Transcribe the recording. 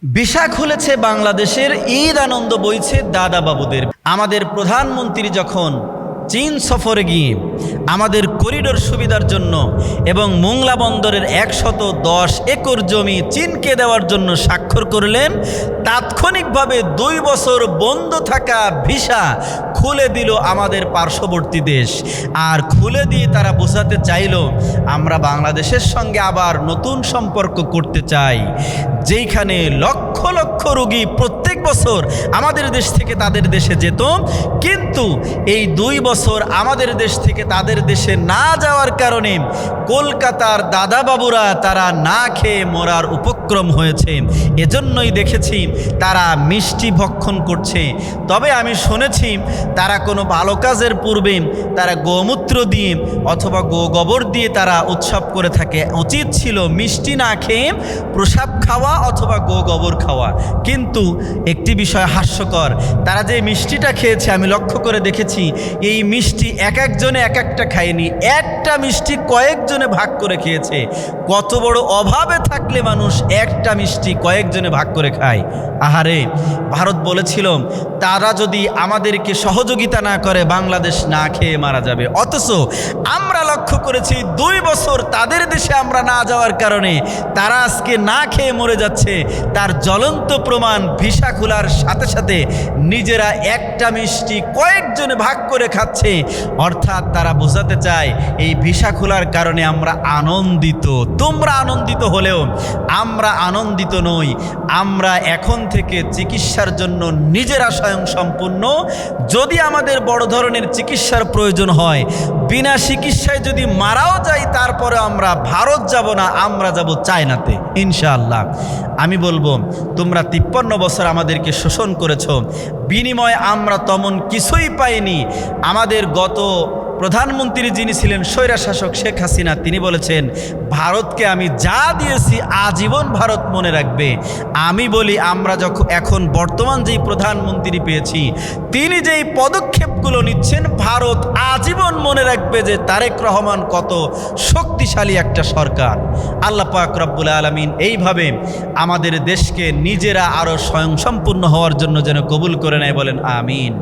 Visa খুলেছে বাংলাদেশের, ঈদ আনন্দ বইছে দাদা বাবুদের। আমাদের প্রধানমন্ত্রী যখন চীন সফরে গিয়ে আমাদের করিডোর সুবিধার জন্য এবং মোংলা বন্দরের 110 একর জমি চীনকে দেওয়ার জন্য স্বাক্ষর করলেন, তাৎক্ষণিকভাবে 2 বছর বন্ধ থাকা ভিসা খুলে দিল আমাদের পার্শ্ববর্তী দেশ। আর খুলে দিয়ে তারা বোঝাতে চাইল আমরা বাংলাদেশের সঙ্গে আবার নতুন সম্পর্ক করতে চাই, যেইখানে লক্ষ লক্ষ রোগী প্রত্যেক বছর আমাদের দেশ থেকে তাদের দেশে যেত, কিন্তু এই 2 বছর আমাদের দেশ থেকে তাদের দেশে না যাওয়ার কারণে কলকাতার দাদা বাবুরা তারা না খেয়ে মরার উপক্রম হয়েছে। এজন্যই দেখেছি তারা মিষ্টি ভক্ষণ করছে। তবে আমি শুনেছি তারা কোনো ভালো কাজের পূর্বে তারা গোমূত্র দিয়ে অথবা গোবর দিয়ে তারা উৎসব করে থাকে। উচিত ছিল মিষ্টি না খেয়ে প্রসাব খাওয়া অথবা গোবর খাওয়া। কিন্তু একটি বিষয় হাস্যকর, তারা যে মিষ্টিটা খেয়েছে আমি লক্ষ্য করে দেখেছি এই মিষ্টি এক একজনে এক একটা খায়নি, একটা মিষ্টি কয়েকজনে ভাগ করে খেয়েছে। কত বড় অভাবে থাকলে মানুষ একটা মিষ্টি কয়েকজনে ভাগ করে খায়। আহারে, ভারত বলেছিল তারা যদি আমাদেরকে সহযোগিতা না করে বাংলাদেশ না খেয়ে মারা যাবে। অথচ আমরা লক্ষ্য করেছি 2 বছর তাদের দেশে আমরা না যাওয়ার কারণে তারা আজকে না খেয়ে মরে যাচ্ছে। তার জ্বলন্ত প্রমাণ ভিসা খোলার সাথে সাথে নিজেরা একটা মিষ্টি কয়েকজনে ভাগ করে খাচ্ছে। অর্থাৎ তারা বোঝাতে চায় এই ভিসা খোলার কারণে আমরা আনন্দিত, তোমরা আনন্দিত হলেও আমরা আনন্দিত নই। আমরা এখন থেকে চিকিৎসার জন্য নিজেরা স্বয়ংসম্পূর্ণ। যদি আমাদের বড় ধরনের চিকিৎসার প্রয়োজন হয়, বিনা চিকিৎসায় যদি মারাও যাই, তারপরে আমরা ভারত যাব না, আমরা যাব চায়নাতে ইনশাআল্লাহ। আমি বলবো তোমরা 53 বছর আমাদেরকে শোষণ করেছ, বিনিময়ে আমরা তেমন কিছুই পাইনি। আমাদের গত প্রধানমন্ত্রী যিনি ছিলেন স্বৈরশাসক শেখ হাসিনা, তিনি বলেছেন ভারতকে আমি যা দিয়েছি আজীবন ভারত মনে রাখবে। আমি বলি আমরা যখন এখন বর্তমান যেই প্রধানমন্ত্রী পেয়েছি তিনি যেই পদক্ষেপগুলো নিচ্ছেন, ভারত আজীবন মনে রাখবে যে তারেক রহমান কত শক্তিশালী একটা সরকার। আল্লাহ পাক রব্বুল আলামিন এইভাবে আমাদের দেশকে নিজেরা আরও স্বয়ংসম্পূর্ণ হওয়ার জন্য যেন কবুল করে নেয়, বলেন আমিন।